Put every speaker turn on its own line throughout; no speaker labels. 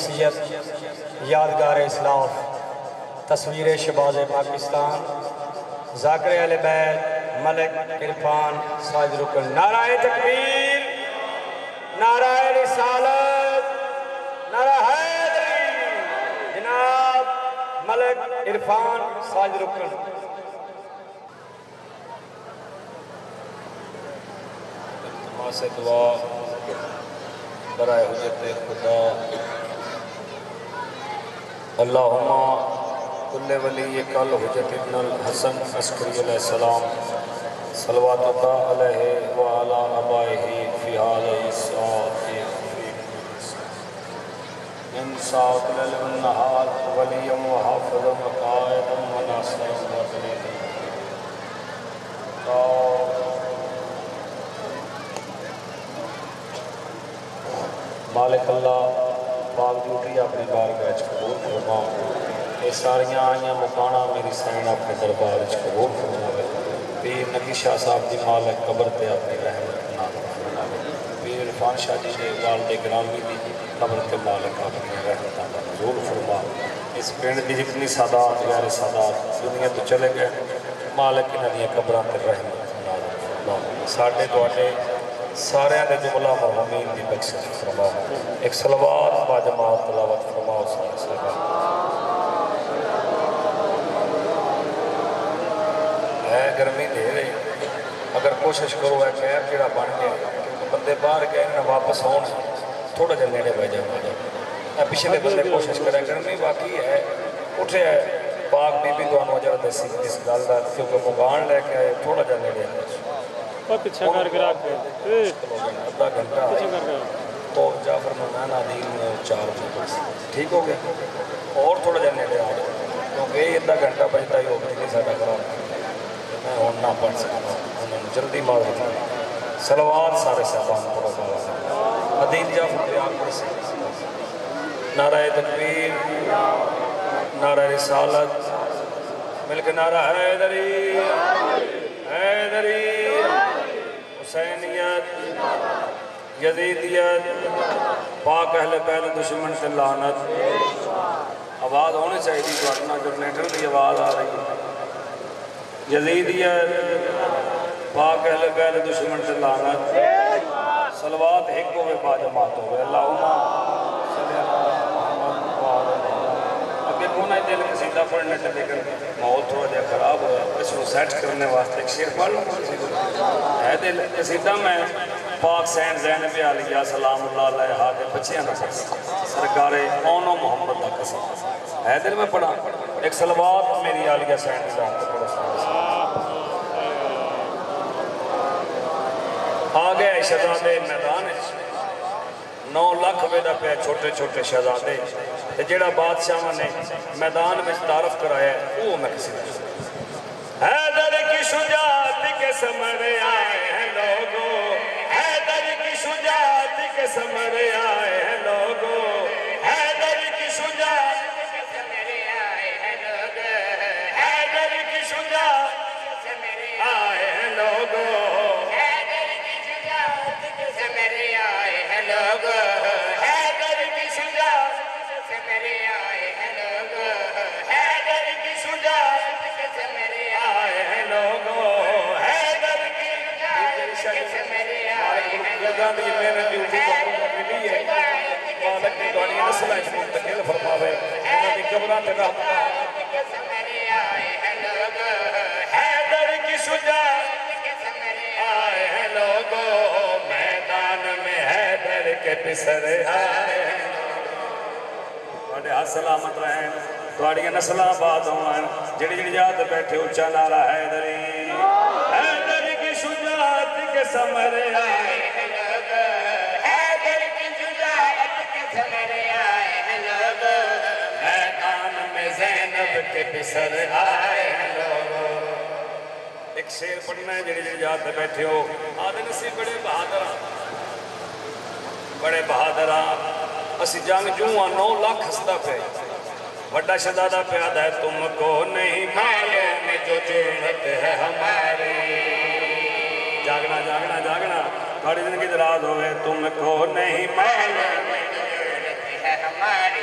شخصیت، یادگار اسلاف، تصویر شباز پاکستان، ذاکر اہل بیت، ملک عرفان ساجد رکن۔ نعرہ تکبیر، نعرہ رسالت، نعرہ حیدری، جناب ملک عرفان ساجد رکن۔
سے دعا برائے حجت خدا۔ اللہم کل ولی کل حجت ابن الحسن عسکری علیہ السلام صلوات اللہ علیہ وعلا آبائہ فی علیہ السلام من ساعت لیل والنہار ولیم و حافظ و قائد و ناصر و دلید مالک اللہ پاک ڈیوٹی اپنی بارگاہ قبول فرما۔ یہ ساریاں آئیاں مکانا میری سین اپنے دربار قبول فرماوے۔ پیر نبی شاہ صاحب دی مالک قبر تے اپنی رحمت نازل فرماوے۔ پیر عرفان شاہ جی دے والد گرامی دی قبر تے مالک اپنی رحمت نازل فرما۔ اس پنڈ دی جتنی سادات غیر سادات دنیا تو چلے گئے، مالک انہاں دی قبراں تے رحمت نازل فرما۔ ساڈے تواڈے سارے دے جملہ مرحومین دی بخشش فرما۔ ایک صلوات با جماعت تلاوت فرماؤ سارے صحابہ۔ ہے گرمی دے رہے اگر کوشش کرو ہے کہ جڑا بن گیا کیونکہ بندے باہر گئے نہ واپس آن تھوڑا جا نیڑے بہ جائے۔ پچھلے بندے کوشش کرے گرمی باقی ہے اٹھے ہے پاک بی بی دعا مجھے دسی اس گل دا کیونکہ مکان لے کے آئے تھوڑا جا نیڑے
پیچھے کر کے رکھ
آدھا گھنٹہ تو جعفر ممنان عدیل میں 4 بجے ٹھیک ہو گیا اور تھوڑا جا نیڑے آ گیا کیونکہ یہ ادھا گھنٹہ بجتا ہی ہو گیا ساڈا خراب میں ہوں نہ پڑھ سکتا انہوں نے جلدی معذرت صلوات سارے صاحبان پڑھو عدیل جعفر پہ آگ پڑھ سکتا نعرہ تکبیر، نعرہ رسالت، مل کے نعرہ حیدری حیدری حسینیت یزیدیت پاک اہل بیت دشمن سے لعنت۔ آواز ہونی چاہیے تو اپنا جنریٹر کی آواز آ رہی ہے۔ یزیدیت پاک اہل بیت دشمن سے لعنت۔ صلوات ایک ہوئے با جماعت ہوئے اللہم صلی اللہ اگر کونا دل قصیدہ پڑھنے سے لیکن ماحول تھوڑا جا خراب ہوا اس کو سیٹ کرنے واسطے ایک شیر پڑھ لوں ہے دل قصیدہ میں پاک سین زینب علیہ سلام اللہ علیہ کے بچیاں نہ پڑھ سرکار اون و محمد کا قصیدہ ہے دل میں پڑھا ایک صلوات میری علیہ سین زینب پڑھو آگے شہزادے میدان 9 لاکھ ویدہ پہ چھوٹے چھوٹے شہزادے جیڑا بادشاہ نے میدان میں تعارف کرایا ہے وہ میں کسی دے حیدر کی شجاعت کے سمرے آئے ہیں لوگوں حیدر کی شجاعت کے سمرے آئے ہیں لوگوں حیدر کی شجاعت کے سمرے آئے ہیں لوگوں حیدر کی شجاعت کے سمرے آئے ہیں لوگوں حیدر کی شجاعت کے سمرے آئے ہیں لوگوں حیدر کی شجاعت سے میرے آئے ہیں لوگوں حیدر کی شجاعت سے میرے آئے ہیں لوگوں حیدر کی شجاعت سے میرے آئے ہیں لوگوں مالک کی دعانی نسلہ اس منتقل فرماوے انہوں نے قبران تک سے میرے آئے ہیں لوگوں حیدر کی شجاعت سے میرے آئے ہیں لوگوں میدان میں حیدر کے پسر آئے ہیں بڑے ہاتھ سلامت رہیں توڑیاں نسلہ آباد ہوئیں جڑی جڑی یاد بیٹھے اچھا نعرہ حیدری حیدر کی شجاعت کے سمرے آئے ہیں لوگوں حیدر کی شجاعت کے سمرے آئے ہیں لوگوں میدان میں زینب کے پسر آئے ہیں لوگوں ایک شیر پڑھنا ہے جڑی جڑی یاد بیٹھے ہو آدھے نسی بڑے بہادران اسی جنگ جوہاں 9 لاکھ ہستا پہ وڈا شہزادہ پیاد ہے تم کو نہیں معلوم جو جرت ہے ہماری جاگنا جاگنا جاگنا تھوڑی زندگی دراز ہوئے تم کو نہیں معلوم جو جرت ہے ہماری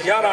11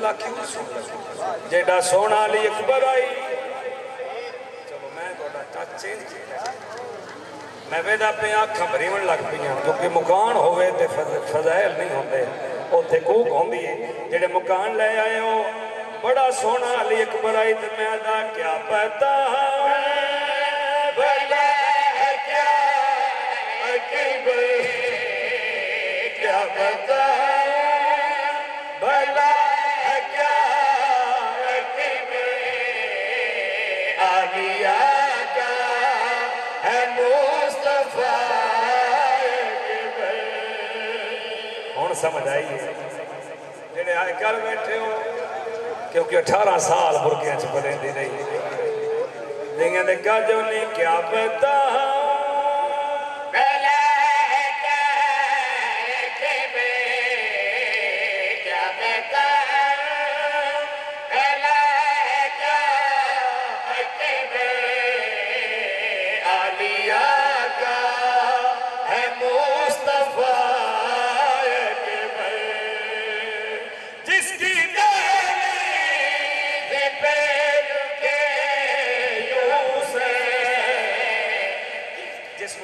گلا کیوں سن لگا جیڑا سونا علی اکبر آئی چلو میں توڑا ٹچ چینج کیا میں ویدہ پہ آنکھاں بریون لگ پیا کیونکہ مکان ہوئے تے فضائل نہیں ہوندے اوتھے کوک ہوندی ہے جڑے مکان لے آئے ہو بڑا سونا علی اکبر آئی تے میں دا کیا پتا بھلا ہے کیا اکبر کیا پتا بھلا ہے کیا اکبر آگیا کا ہے مصطفیٰ اکبر ہون سمجھ آئی ہے جنہیں آئے کر بیٹھے ہو کیونکہ 18 سال برکیاں چپلیں دی رہی دیکھیں دیکھا جو نہیں کیا پتا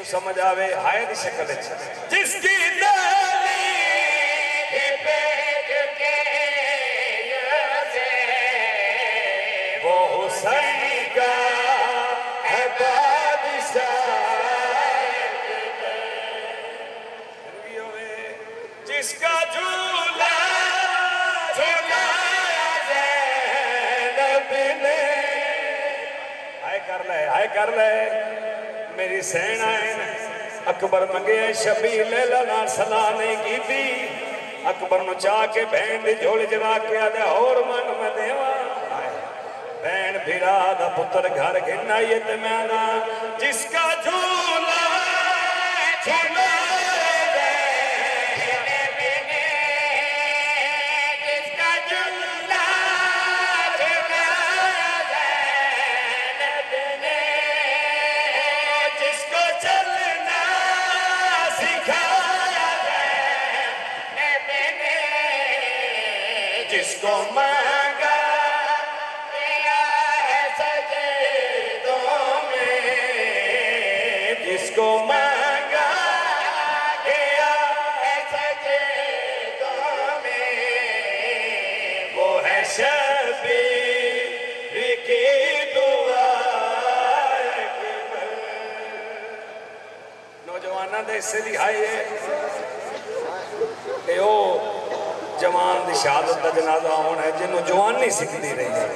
سمجھ آوے ہائے دی شکل ہے جس کی دالی پیٹ کے وہ حسین کا ہے بادشاہ جس کا جھولا جھولایا زینب نے ہائے کر لے میری سین آئے اکبر منگے شبی لیلہ نال صلاح نہیں کی تھی اکبر نو چاہ کے بہن دی جھولی جنا کے آدھے اور من میں دیوا بہن بھیرا دا پتر گھر گھنائیے تے میں آنا جس کا جھولا جھولا جس کو مانگا کیا ہے سجدوں میں جس کو مانگا کیا ہے سجدوں میں وہ ہے شبیر کی دعا نوجوانہ دے سے دکھائی ہے کہ وہ جوان دی شہادت دا جنازہ ہونا ہے جنہوں جوان نہیں سکھتی رہی ہے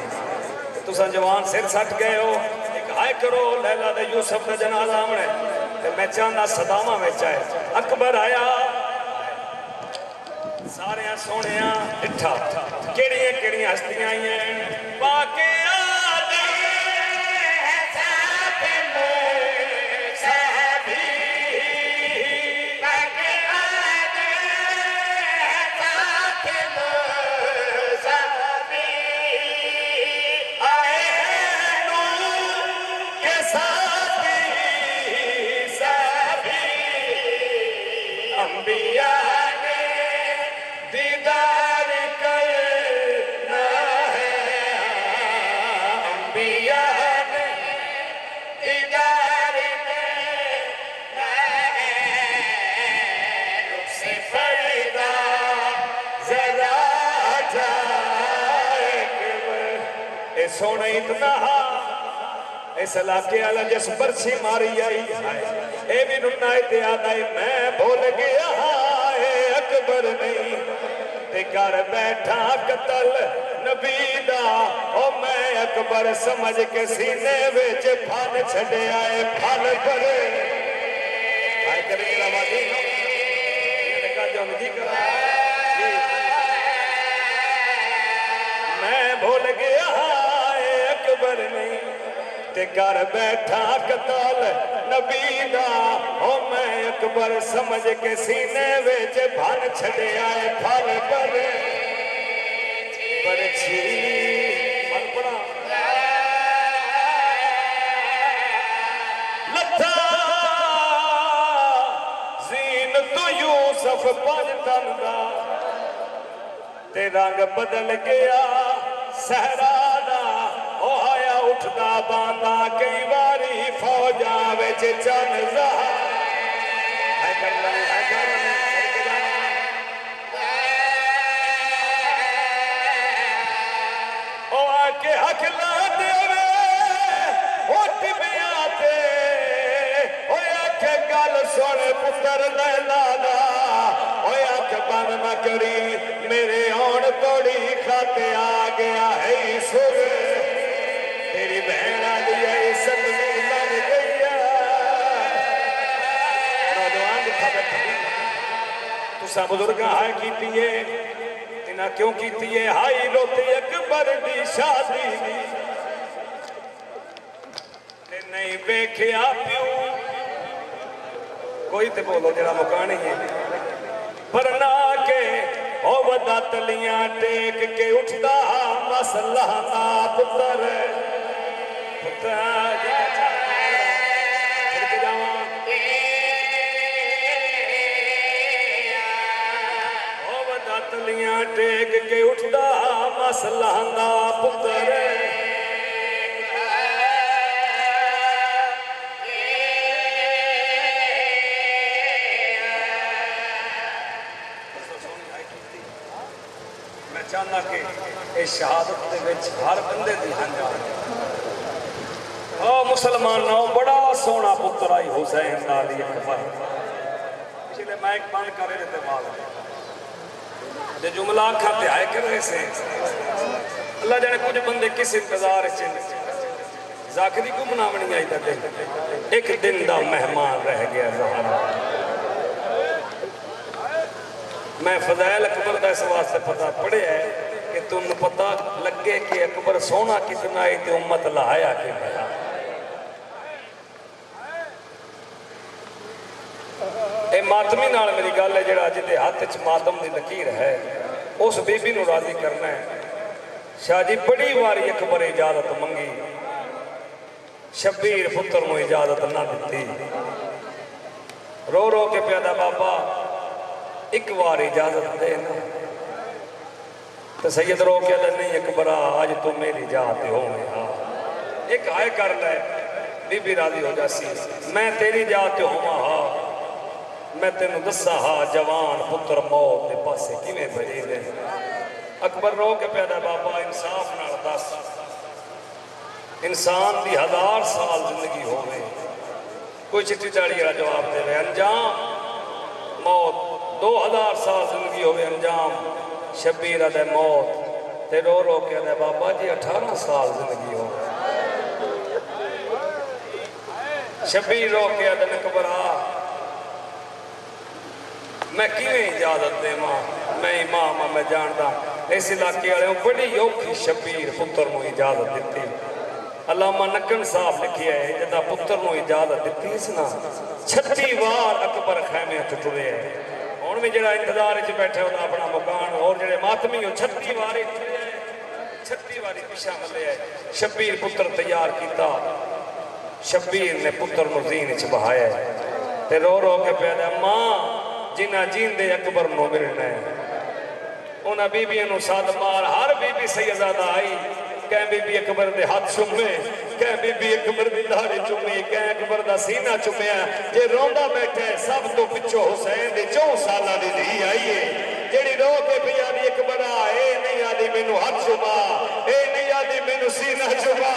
تو سن جوان سر سٹ گئے ہو ایک آئے کرو لیلہ دے یوسف دا جنازہ ہونا ہے میں چاہنا صدامہ میں چاہے اکبر آیا سارے ہیں سونے ہیں اٹھا کیڑی ہستیاں آئی ہیں باقی سونا اتنا اس علاقے والا جس برچھی ماری آئی اے بھی ننا اتیاد آئی میں بھول گیا اے اکبر نہیں تے کر بیٹھا قتل نبی دا او میں اکبر سمجھ کے سینے وچ پھل چھڑے آئے پھل پر آئے کرے گا وادی یہ لکھا جو مجھے کرا میں بھول گیا اکبر نہیں تے کر بیٹھا قتل نبی دا او میں اکبر سمجھ کے سینے وچ بھن چھڑے آئے پھل پر برچھی پھل پڑا لتھا زین تو یوسف پنج تن دا تے رنگ بدل گیا صحرا دا او آیا اٹھدا باندھا کئی واری فوجاں وچ چن زہر ہے کرنی او آ کے حق لا دے او ٹبیاں تے او آکھ گل سن پتر لیلا دا او آکھ بند نہ کری میرے آن توڑی کھاتے آ گیا ہے سر تیری بہن آلی ہے سنگی لگ گئی نوجوان دکھا بیٹھا تسا بزرگاں ہائے کیتی ہے تینا کیوں کیتی ہے ہائی روتی اکبر دی شادی دی تے نہیں بیکھیا پیوں کوئی تے بولو جڑا مکانی ہے پرنا کے او ودا تلیاں ٹیک کے اٹھدا مسئلہ پتر پتر چھڑک جاواں او ودا تلیاں ٹیک کے اٹھدا مسئلہ پتر چاہنا کہ اس شہادت دے وچ ہر بندے دی ہنجار او مسلمانوں بڑا سونا پتر آئی حسین علی اکبر پچھلے میں ایک بند کرے رہتے مال جو جملہ کھاتے آئے کر رہے سے اللہ جانے کچھ بندے کس انتظار چند ذاکری کو منامنی آئی تھا ایک دن دا مہمان رہ گیا زہرا میں فضائل اکبر دا اس واسطے پتہ پڑھے ہے کہ تم پتہ لگے کہ اکبر سونا کتنا ہے تے امت لہایا کہ بھیا اے ماتمی نال میری گل ہے جڑا جدے ہاتھ چ ماتم دی لکیر ہے اس بی بی نو راضی کرنا ہے شاہ جی بڑی واری اکبر اجازت منگی شبیر پتر نو اجازت نہ دیتی رو رو کے پیادا بابا ایک بار اجازت دے نا تو سید رو کے اللہ نہیں اکبرہ آج تو میری جاتے ہو میں ہاں ایک آئے کر لے بی بی راضی ہو جاسی میں تیری جاتے ہوں ہاں میں تینوں دسا ہاں جوان پتر موت دے پاسے کیویں بھجی دے اکبر رو کے پیدا بابا انصاف نال دس انسان دی 1000 سال زندگی ہو گئی کوئی چٹی چاڑی والا جواب دے رہے انجام موت 2000 سال زندگی ہوئے انجام شبیر دے موت تے رو رو کے دے بابا جی 18 سال زندگی ہو شبیر رو کے دے اکبرہ میں کیویں اجازت دے ماں میں امام میں جاندا اس علاقے والے بڑی اوکھی شبیر پتر نو اجازت دیتی علامہ نکن صاحب لکھیا ہے جدا پتر نو اجازت دیتی اس نا 36 بار اکبر خیمے ٹرے ہیں ہن بھی جڑا انتظار وچ بیٹھے ہوتا اپنا مکان اور جڑے ماتمی ہو 36 بار 36 بار پیچھے ملے ہے شبیر پتر تیار کیتا شبیر نے پتر نو زین وچ بہایا تے رو رو کے پیدا ماں جنہ جیندے اکبر نو ملنا ہے انہاں بیبیاں نو ساتھ مار ہر بی بی سیدزادہ آئی کہیں بی بی اکبر دے ہاتھ چومے کہیں بی بی اکبر دی داڑھی چومے کہیں اکبر دا سینہ چومے جے روندا بیٹھے سب تو پچھو حسین دے 4 سالہ دی دھی آئیے جیڑی رو کے بھی آدھی اکبر اے نہیں آدھی مینو ہاتھ چوما اے نہیں آدھی مینو سینہ چوما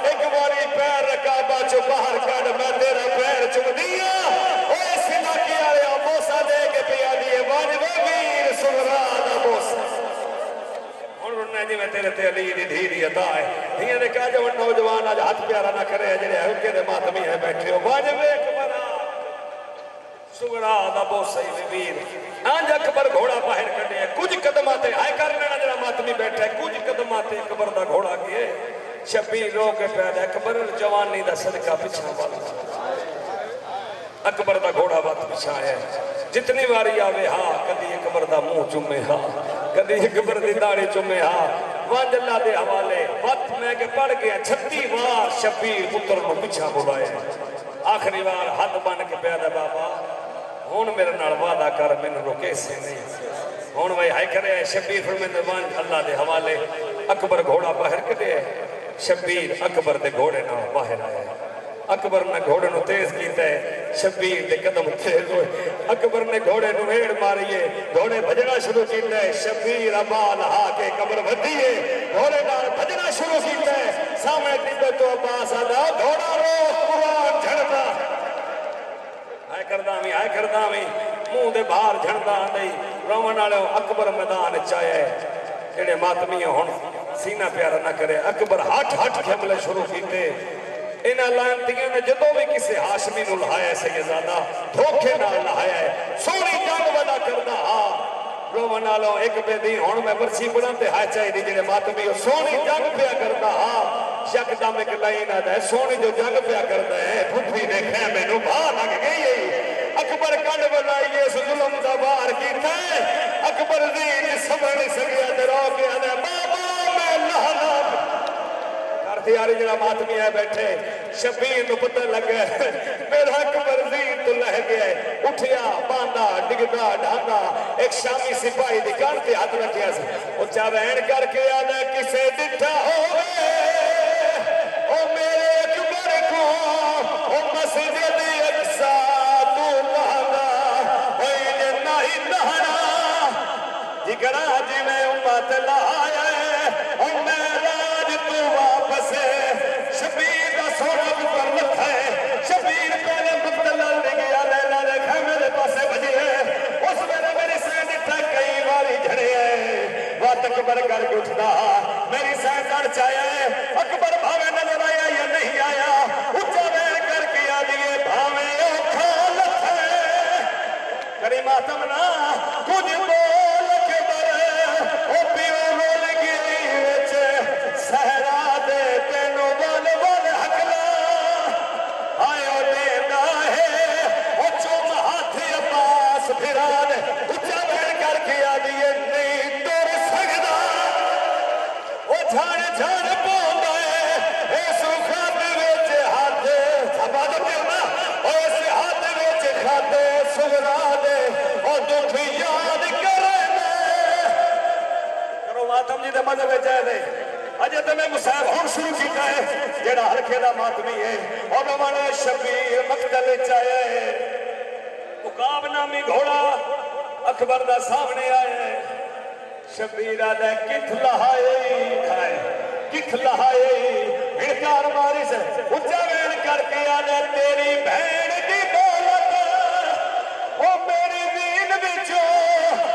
ایک باری پیر رکابہ چو باہر کڑ میں تیرا پیر چوم دیا او اس علاقے آرے موسیٰ دے کے بھی آدھی واجب ویر سغران موسیٰ جی میں تیرے تے علی دی دھی دی عطا ہے دھیاں نے کہا جو نوجوان آج ہاتھ پیارا نہ کرے جنہیں ہلکے دے ماتمی ہیں بیٹھے ہو واجب اکبرہ سغرا دا بوسائی بیر آنج اکبر گھوڑا باہر کٹے کچھ قدماتے آئے کرنے نہ جنہ ماتمی بیٹھے کچھ قدماتے اکبر دا گھوڑا کیے شبیر رو کے پیدا اکبر جوانی دا صدقہ پچھا والا اکبر دا گھوڑا بات پچھا ہے جتنی باری آوے ہاں کدی اکبر دا منہ چومے ہاں کدی اکبر دی داڑھی چومے ہاں وانج اللہ دے حوالے وقت میں کہ پڑھ گیا 36 بار شبیر پتر کو پچھا بلائے آخری بار حد بن کے پیدا بابا ہوں میرے نال وعدہ کر مینوں روکے سے نہیں ہوں بھائی ہائے کرے شبیر فرمیندے ون اللہ دے حوالے اکبر گھوڑا باہر کڈیا شبیر اکبر دے گھوڑے نال باہر آیا اکبر نے گھوڑے نو تیز کیتا ہے شبیر دے قدم تیز ہوئے اکبر نے گھوڑے نو ہیڑ ماریے گھوڑے بھجنا شروع کیتا ہے شبیر ابا لہا کے قبر ودیے گھوڑے نال بھجنا شروع کیتا ہے سامنے ٹبے تو عباس آدا گھوڑا رو قرآن جھڑدا ہائے کرداں میں منہ دے باہر جھڑدا آندی رومن والے اکبر میدان چایا ہے جڑے ماتمی ہن سینہ پیارا نہ کرے اکبر ہٹ کے حملے شروع کیتے انہاں لعنتیاں نے جدوں بھی کسے ہاشمی نو لہایا سیدزادہ دھوکے نال لہایا ہے سونی جنگ ودا کردا رومن والوں ایک بے دی ہن میں برسی بڑھاں تے ہائے چاہی دی جڑے ماتمی سونی جنگ پیا کردا یکدم ایک لائن آتا ہے سونی جو جنگ پیا کردا ہے پھپھی نے خیمے نو باہر لگ گئی اکبر کنڈ بلائیے اس ظلم دا بار کیتا ہے اکبر دین سمجھ نہیں سکیا تے رو کے آدھے بابا میں لہنا کرتی آ رہی جڑا ماتمی ہے بیٹھے شبیر نو پتہ لگا میرا اکبر دین تو لہ گیا اٹھیا باندھا ڈگدا ڈھاندا ایک شامی سپاہی دی کان تے ہاتھ رکھیا سی او چاوین کر کے آدھے کسے ڈٹھا ہوئے او میرے اکبر کو او مسجد اقصا تو لہنا ہوئی نہیں لہنا جگرا جی میں امت لایا او میراج تو واپس شبیر دا سونا پر لکھا ہے شبیر پہلے مبتلا لے گیا لیلا لے کھا میرے پاسے بجی ہے اس میرے میری سین اٹھا کئی باری جھڑے ہے وات اکبر کر کے اٹھتا میری سین کر چاہے اکبر بھاوے نظر آیا یا نہیں آیا اچھا بین کر کے آدھیے بھاوے اوکھا لکھا ہے کریم آتم نا کچھ بول کے برے او پیو بول گئی ویچے سہرا دے تینو بول بول حقلا آئیو دینا ہے او چوم ہاتھی عباس پھرا دے اچھا بین کر کے آدھیے نہیں تور سکدا او جھاڑ پوندا ہے اے سوکھا دے ویچے ہاتھ سبا دے پیونا او اسے ہاتھ ویچے کھاتے سغرا دے او دکھ یاد کرنے کرو ماتم جی دے مذہب جائے دے اجے تے میں مصاحب ہون شروع کیتا ہے جڑا ہلکے دا ماتمی ہے اور نوانے شبیر مقتل چاہے عقاب نامی گھوڑا اکبر دا سامنے آئے شبیر آدھے کتھ لہائے کتھ لہائے انکار ماری سے اچھا وین کر کے آدھے تیری بہن دی دولت او میری دین بچو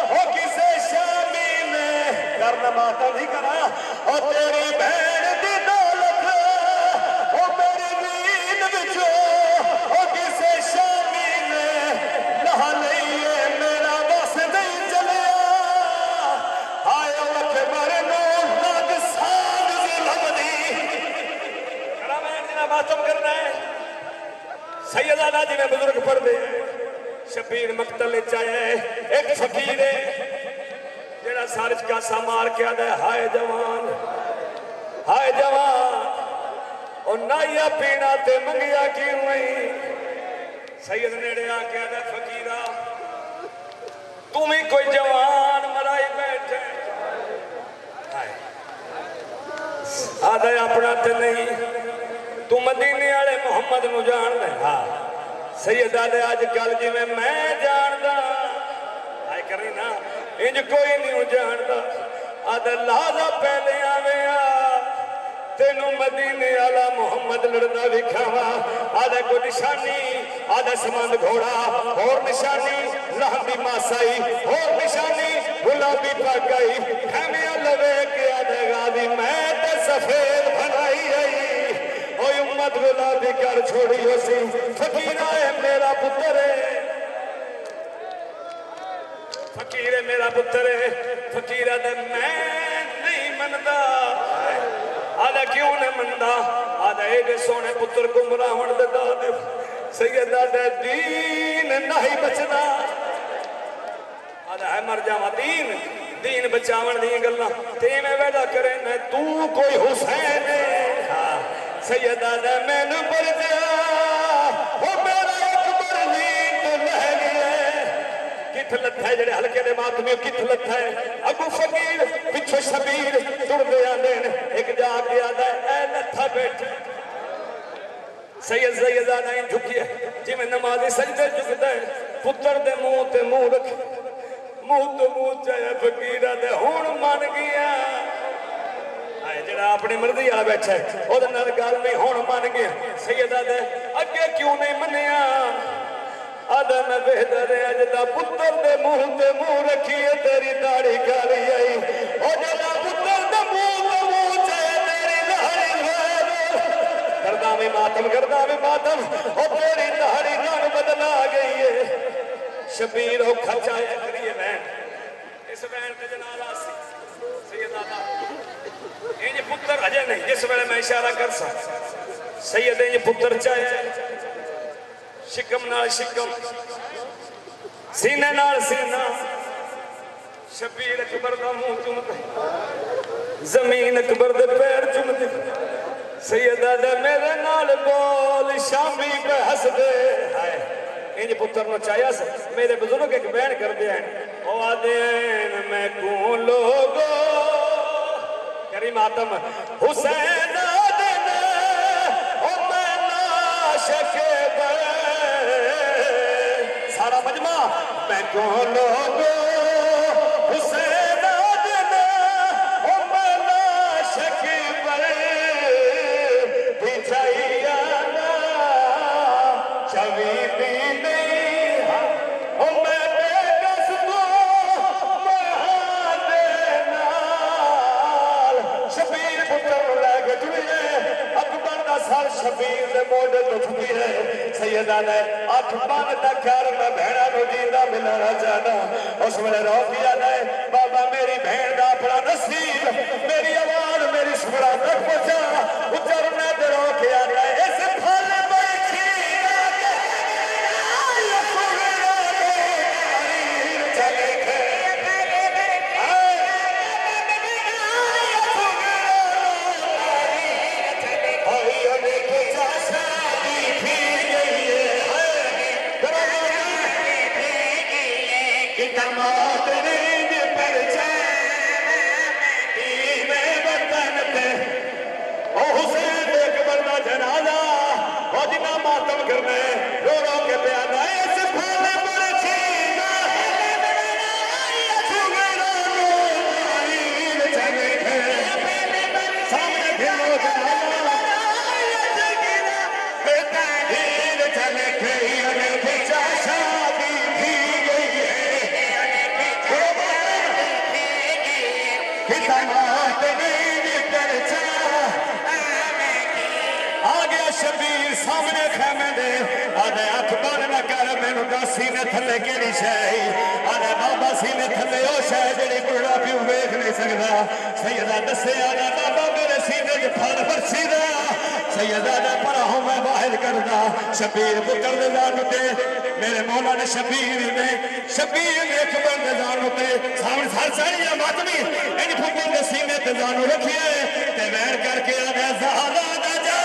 او کسے شامی میں کرنا ماتا نہیں کرا او تیری بہن دی دولت او میری دین بچو او کسے شامی میں لہا لئیے میرا بس نہیں چلیا آئے اوکے بارے نو لگ ساگ ظلم دی کرا میں جنہ ماتم کرنا ہے سیدانہ جی میں بزرگ پڑھ دے شبیر مقتل چاہے ایک فقیر ہے جڑا سارج کا سامار کیا دے ہائے جوان اور نائیا پینا تے منگیا کی ہوئی سید نیڑے آ کیا دے فقیرہ تمہیں کوئی جوان مرائی بیٹھے آدھے اپنا تے نہیں تو مدینے آلے محمد نو جان دے سید آدھے آج کل جی میں جان دا آئے کرنی نا انج کوئی نہیں جان دا آدھے لہذا پہلے آوے تینو مدینے آلا محمد لڑنا بھی کھاوا آدھے کو نشانی آدھے سمند گھوڑا اور نشانی لہنی ماسائی اور نشانی گلابی پاکائی خیمیاں لوے کے آدھے غازی میں تے سفید بھنائی آئی اوہ امت گلابی کر چھوڑی ہو سی فقیرہ ہے میرا پتر ہے فقیر ہے میرا پتر ہے فقیرہ دے میں نہیں مندہ آدھا کیوں نے مندہ آدھا ایڈے سونے پتر گمراہن دے دادے سیدہ دے دین نہیں بچنا آدھا ہے مر جاما دین بچاون دی گلنا تیمیں ویڈا کریں میں تو کوئی حسین ہے سیدہ دے میں نے بر جا وہ میرا اکبر دین تو لہ گیا کت لتھا ہے جڑے ہلکے دے ماتمی کت لتھا ہے اگو فقیر پچھو شبیر تر دے آنے ایک جا کے آدھا ہے اے لتھا بیٹھ سید زیدہ نہیں جھکی ہے جی میں نمازی سجدے جھکتا ہے پتر دے منہ تے منہ رکھ منہ تو منہ چاہے فقیرہ دے ہون مان گیا جڑا اپنی مرضی والا بیٹھا ہے وہ گل نہیں ہون مان گیا سیدہ دے اگے کیوں نہیں منیا آدھا میں بہتر ہے جدا پتر دے منہ رکھیے تیری داڑھی کالی آئی او جدا پتر دے منہ چاہے تیری داڑھی کالی کردہ میں ماتم او تیری داڑھی رنگ بدلا گئی ہے شبیر ہو کھچایا کریے بہن اس بہن کا جنازہ سیدہ دا یہ پتر اجے نہیں جس ویلے میں اشارہ کر سا سید یہ پتر چاہے شکم نال شکم سینے نال سینہ شبیر اکبر دا منہ چومتے زمین اکبر دے پیر چومتے سیدہ دے میرے نال بول شامی پہ ہس دے انج پتر نو چاہیا سا میرے بزرگ ایک بیان کر دیا ہے او آدین میں کون لوگو کریم آتم حسین آدین او میں ناشک بے سارا مجمع میں کون لوگو حسین آدین او میں ناشک بے بچائی آنا چوی شبیر دے موڑے تو ٹھکی ہے سیدہ نے آنکھ بانتا کر میں بھیڑا نو دیندہ ملانا چاہنا اس میں رو کیا نے بابا میری بھیڑ دا اپنا نصیب میری آواز میری سبرا تک پہنچا اچھر میں دے رو کیا نے اس پھل بیٹھی چلے گھے شبیر سامنے خیمے دے آدھے اکبر نہ کر میں نکا سینے تھلے کیڑی شاہی آدھے بابا سینے تھلے او شاہ جڑی بڑا پیو بیک نہیں سکتا سیدہ دسے آدھے بابا میرے سینے کے پھل فرسی دا سیدہ دے پڑا ہوں میں باہر کردہ شبیر پتر دے دانو تے میرے مولا نے شبیر نے اکبر دے دانو تے سامنے سار ساڑیاں ماتمی ان پھوٹوں دے سینے تے دانو رکھئے تے ویر کر کے آدھے زہادہ دا جا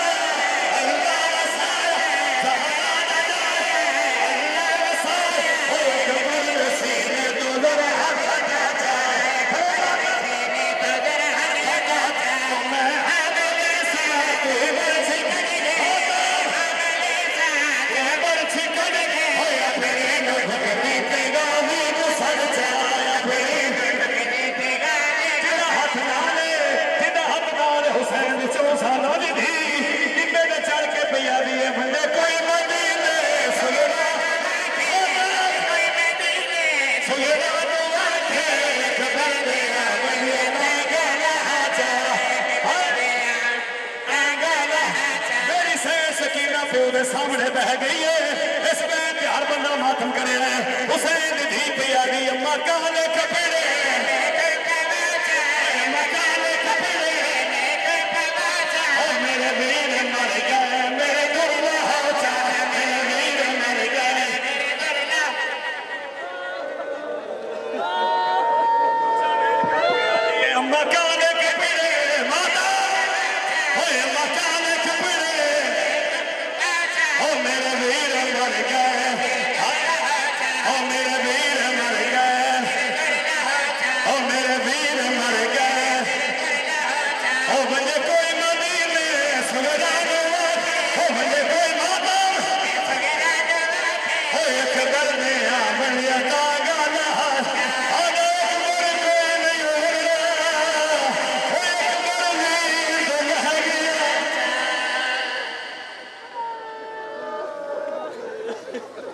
سامنے بہ گئی ہے اس بین کے ہر بندہ ماتم کرے رہے حسین دھی پہ آگئی اممہ کالے کپڑے اور میرے ویر مر گئے میرے گرلہ ہو چاہے میرے ویر مر گئے اممہ کالے کپڑے ماتا ہوئے اممہ کالے کپڑے میرے ویر مر گئے میرے ویر مر ہے